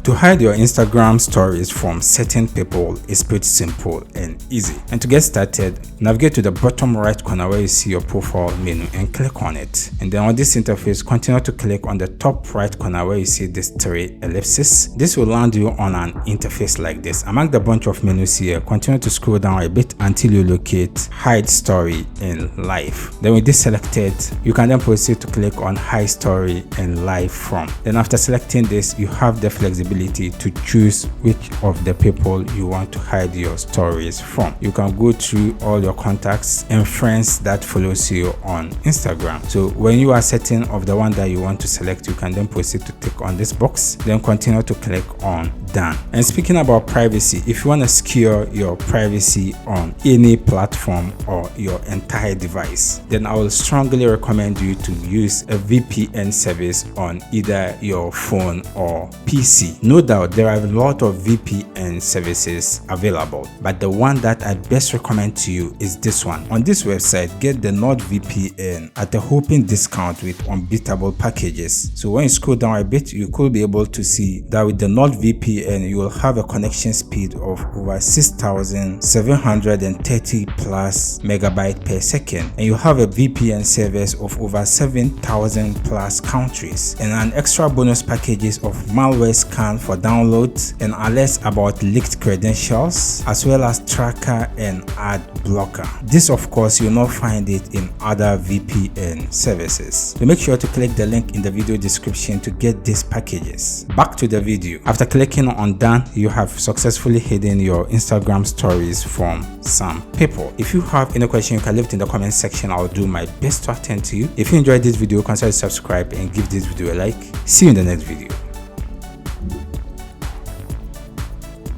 To hide your Instagram stories from certain people is pretty simple and easy. And to get started, navigate to the bottom right corner where you see your profile menu and click on it. And then on this interface, continue to click on the top right corner where you see this 3 ellipses. This will land you on an interface like this. Among the bunch of menus here, continue to scroll down a bit until you locate hide story in live. Then with this selected, you can then proceed to click on hide story and live from. Then after selecting this, you have the flexibility to choose which of the people you want to hide your stories from. You can go through all your contacts and friends that follows you on Instagram. So when you are certain of the one that you want to select, you can then proceed to click on this box, then continue to click on done. And speaking about privacy, if you want to secure your privacy on any platform or your entire device, then I will strongly recommend you to use a VPN service on either your phone or PC. No doubt there are a lot of VPN services available, but the one that I best recommend to you is this one. On this website, get the NordVPN at a whopping discount with unbeatable packages. So when you scroll down a bit, you could be able to see that with the NordVPN, you will have a connection speed of over 6,730 plus megabytes per second, and you have a VPN service of over 7,000 plus countries, and an extra bonus packages of malware scan for downloads and alerts about leaked credentials, as well as tracker and ad blocker. This of course you'll not find it in other VPN services. So make sure to click the link in the video description to get these packages. Back to the video. After clicking on done, you have successfully hidden your Instagram stories from some people. If you have any question, you can leave it in the comment section. I'll do my best to attend to you. If you enjoyed this video, consider subscribe and give this video a like. See you in the next video.